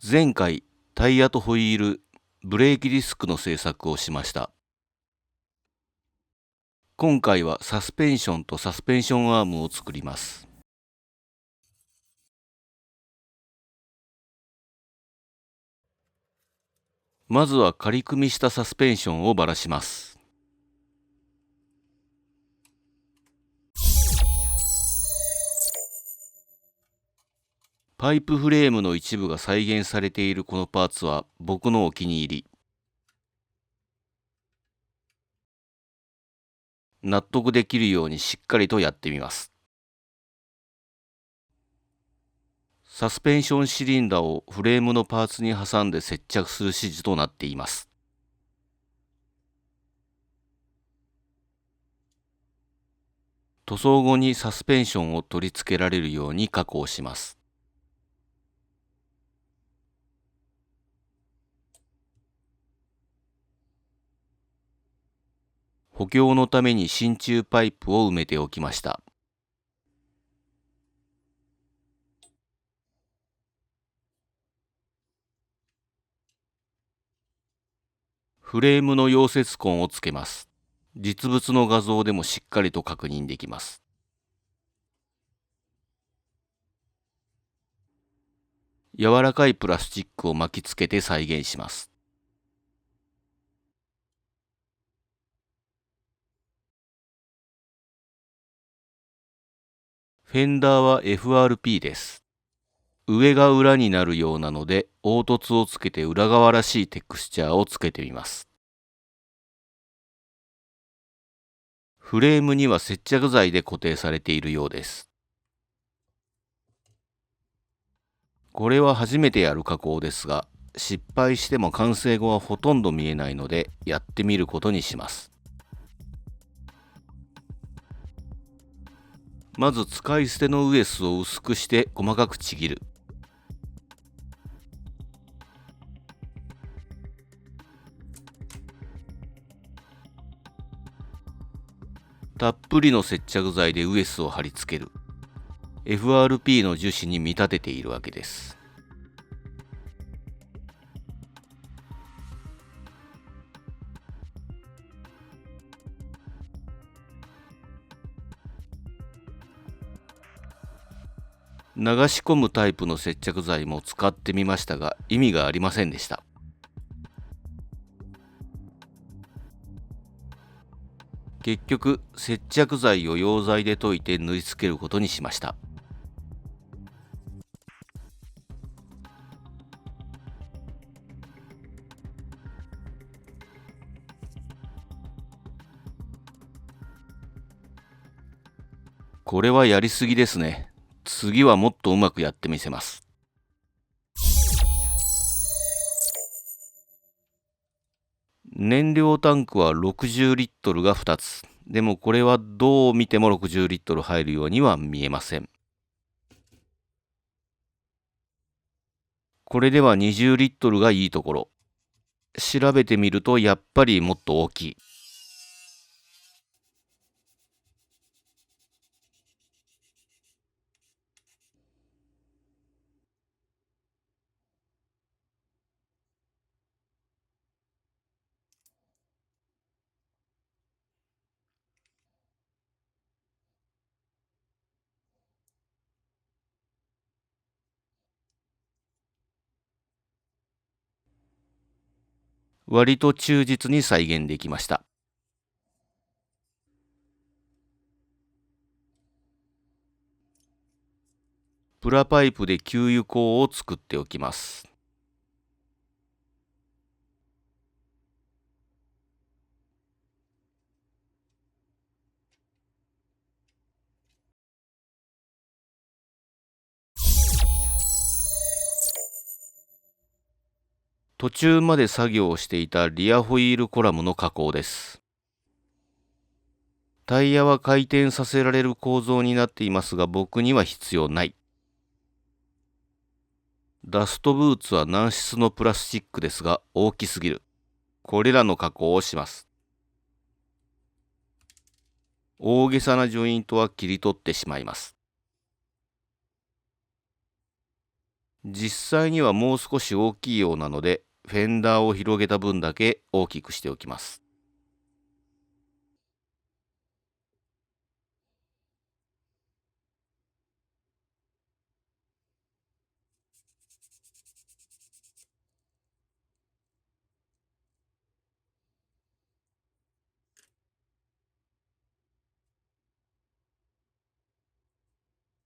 前回、タイヤとホイール、ブレーキディスクの製作をしました。今回はサスペンションとサスペンションアームを作ります。まずは仮組みしたサスペンションをばらします。パイプフレームの一部が再現されているこのパーツは僕のお気に入り。納得できるようにしっかりとやってみます。サスペンションシリンダーをフレームのパーツに挟んで接着する指示となっています。塗装後にサスペンションを取り付けられるように加工します。補強のために真鍮パイプを埋めておきました。フレームの溶接痕をつけます。実物の画像でもしっかりと確認できます。柔らかいプラスチックを巻きつけて再現します。フェンダーは FRP です。上が裏になるようなので、凹凸をつけて裏側らしいテクスチャーをつけてみます。フレームには接着剤で固定されているようです。これは初めてやる加工ですが、失敗しても完成後はほとんど見えないので、やってみることにします。まず使い捨てのウエスを薄くして細かくちぎる。たっぷりの接着剤でウエスを貼り付ける。FRP の樹脂に見立てているわけです。流し込むタイプの接着剤も使ってみましたが、意味がありませんでした。結局、接着剤を溶剤で溶いて縫い付けることにしました。これはやりすぎですね。次はもっとうまくやってみせます。燃料タンクは60リットルが2つ。でもこれはどう見ても60リットル入るようには見えません。これでは20リットルがいいところ。調べてみるとやっぱりもっと大きい。割と忠実に再現できました。プラパイプで給油口を作っておきます。途中まで作業をしていたリアホイールコラムの加工です。タイヤは回転させられる構造になっていますが、僕には必要ない。ダストブーツは軟質のプラスチックですが大きすぎる。これらの加工をします。大げさなジョイントは切り取ってしまいます。実際にはもう少し大きいようなので、フェンダーを広げた分だけ大きくしておきます。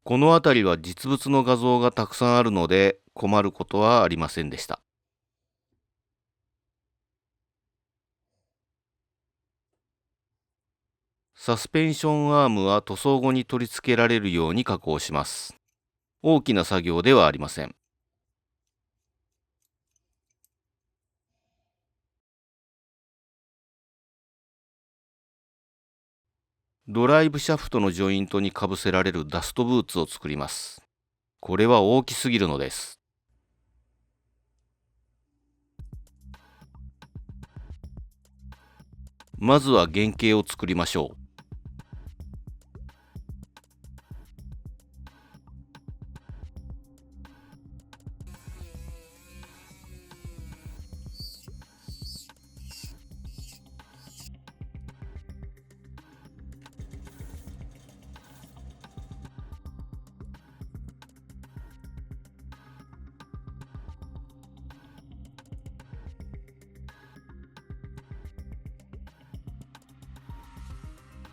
この辺りは実物の画像がたくさんあるので困ることはありませんでした。サスペンションアームは塗装後に取り付けられるように加工します。大きな作業ではありません。ドライブシャフトのジョイントにかぶせられるダストブーツを作ります。これは大きすぎるのです。まずは原型を作りましょう。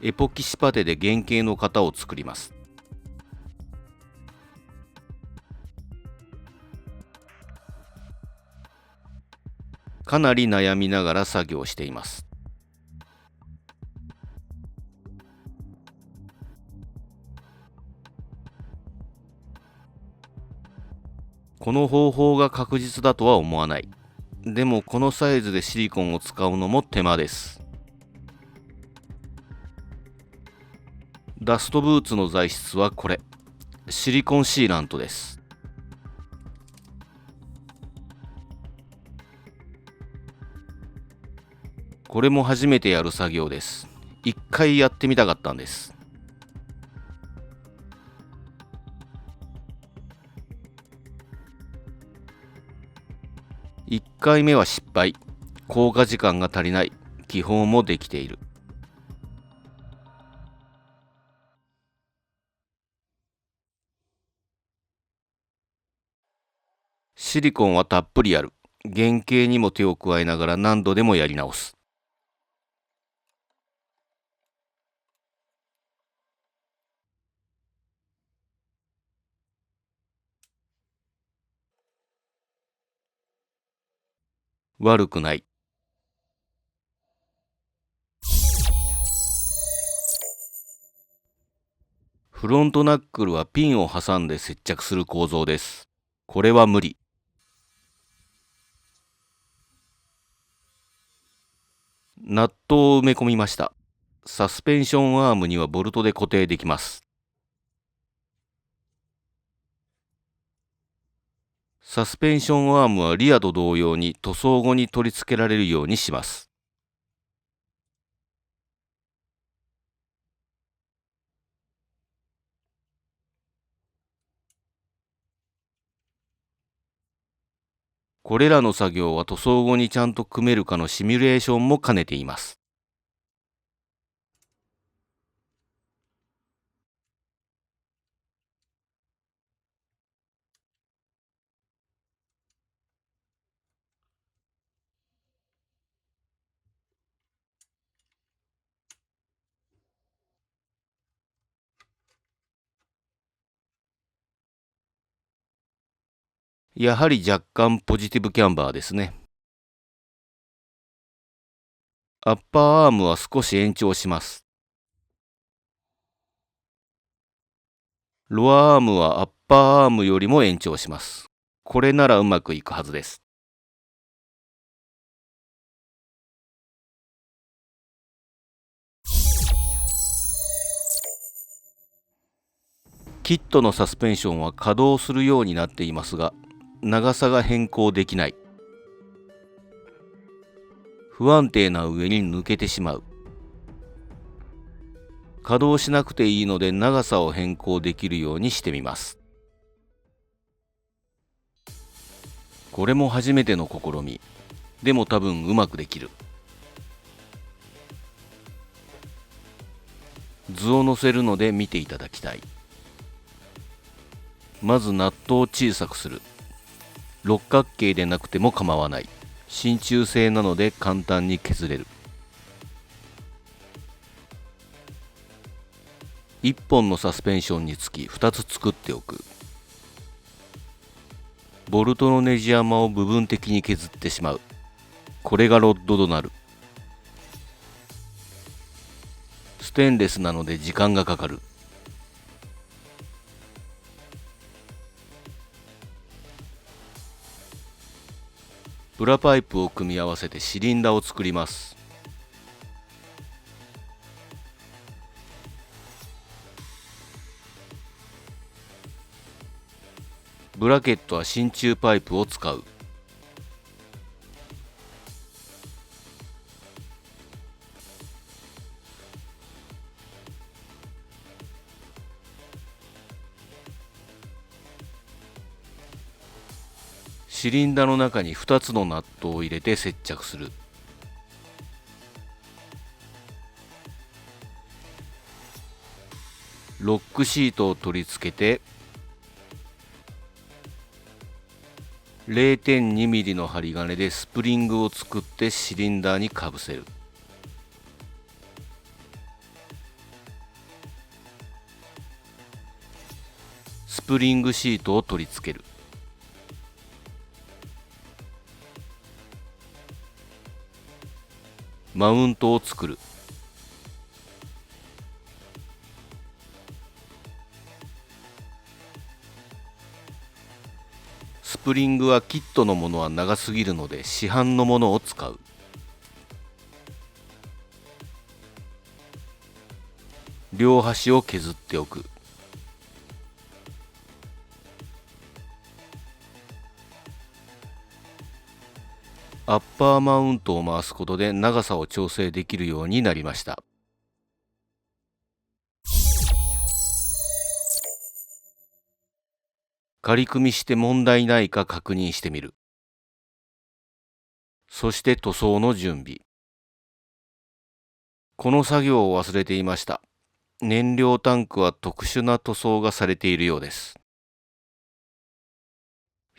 エポキシパテで原型の型を作ります。かなり悩みながら作業しています。この方法が確実だとは思わない。でもこのサイズでシリコンを使うのも手間です。ダストブーツの材質はこれ。シリコンシーラントです。これも初めてやる作業です。一回やってみたかったんです。1回目は失敗。効果時間が足りない。基本もできている。シリコンはたっぷりある。原型にも手を加えながら何度でもやり直す。悪くない。フロントナックルはピンを挟んで接着する構造です。これは無理。ナットを埋め込みました。サスペンションアームにはボルトで固定できます。サスペンションアームはリアと同様に塗装後に取り付けられるようにします。これらの作業は塗装後にちゃんと組めるかのシミュレーションも兼ねています。やはり若干ポジティブキャンバーですね。アッパーアームは少し延長します。ロアアームはアッパーアームよりも延長します。これならうまくいくはずです。キットのサスペンションは稼働するようになっていますが、長さが変更できない。不安定な上に抜けてしまう。稼働しなくていいので長さを変更できるようにしてみます。これも初めての試み。でも多分うまくできる。図を載せるので見ていただきたい。まずナットを小さくする。六角形でなくても構わない。真鍮製なので簡単に削れる。1本のサスペンションにつき2つ作っておく。ボルトのネジ山を部分的に削ってしまう。これがロッドとなる。ステンレスなので時間がかかる。ブラパイプを組み合わせてシリンダーを作ります。ブラケットは真鍮パイプを使う。シリンダーの中に2つのナットを入れて接着する。ロックシートを取り付けて 0.2 ミリの針金でスプリングを作ってシリンダーにかぶせる。スプリングシートを取り付ける。マウントを作る。スプリングはキットのものは長すぎるので市販のものを使う。両端を削っておく。アッパーマウントを回すことで長さを調整できるようになりました。仮組みして問題ないか確認してみる。そして塗装の準備。この作業を忘れていました。燃料タンクは特殊な塗装がされているようです。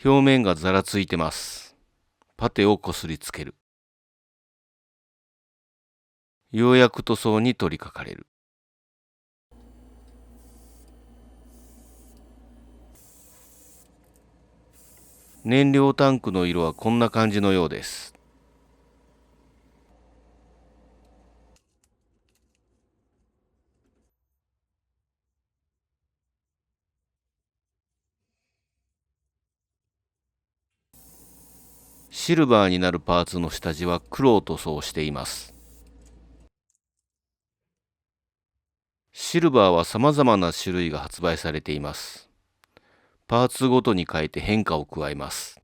表面がざらついてます。パテをこすりつける。ようやく塗装に取り掛かれる。燃料タンクの色はこんな感じのようです。シルバーになるパーツの下地は黒を塗装しています。シルバーは様々な種類が発売されています。パーツごとに変えて変化を加えます。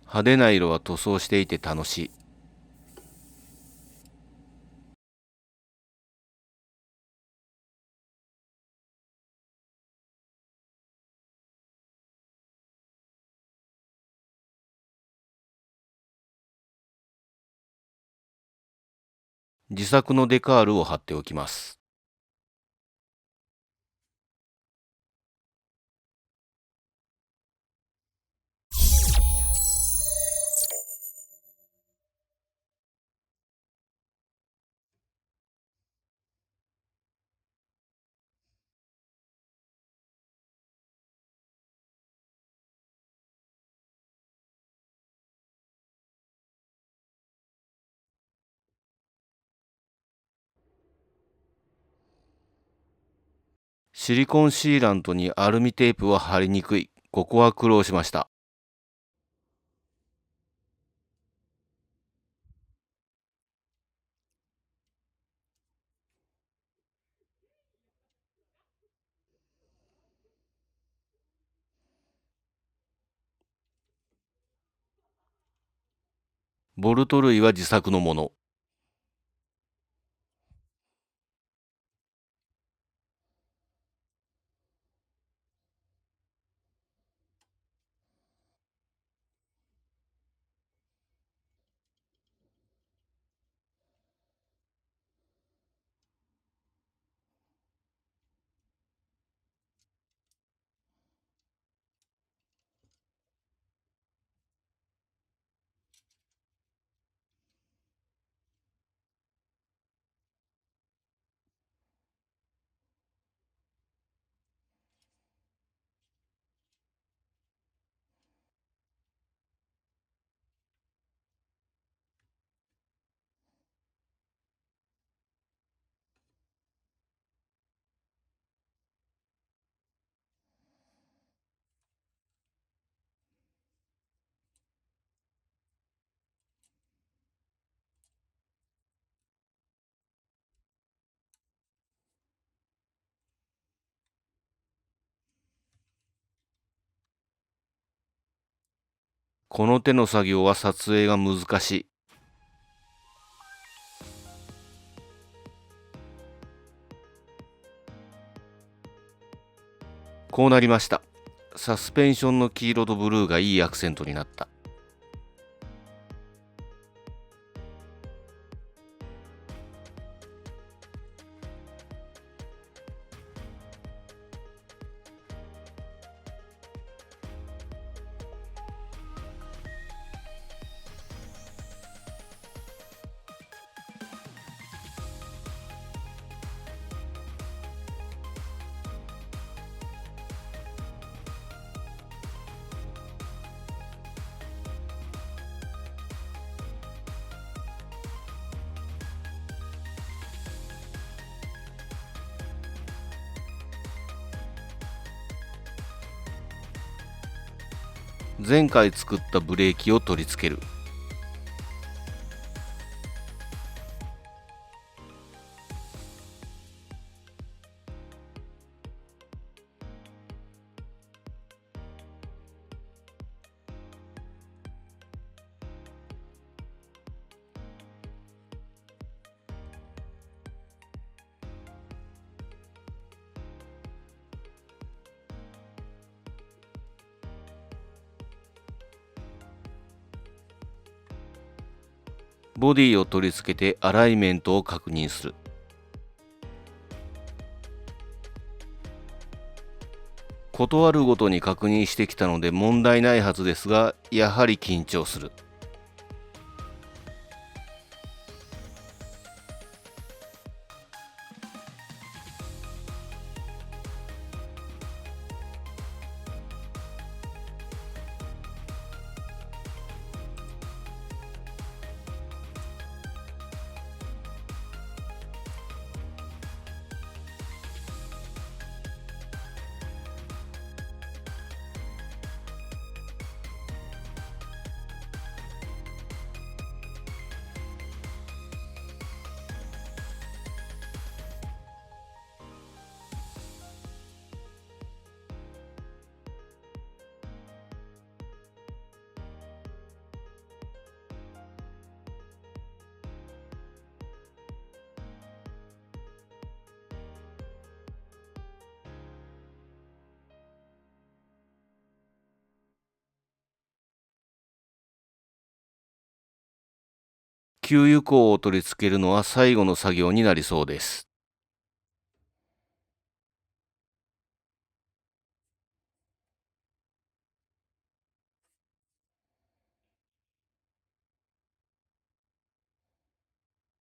派手な色は塗装していて楽しい。自作のデカールを貼っておきます。シリコンシーラントにアルミテープは貼りにくい。ここは苦労しました。ボルト類は自作のもの。この手の作業は撮影が難しい。こうなりました。サスペンションの黄色とブルーがいいアクセントになった。前回作ったブレーキを取り付ける。ボディを取り付けてアライメントを確認する。断るごとに確認してきたので問題ないはずですが、やはり緊張する。給油口を取り付けるのは最後の作業になりそうです。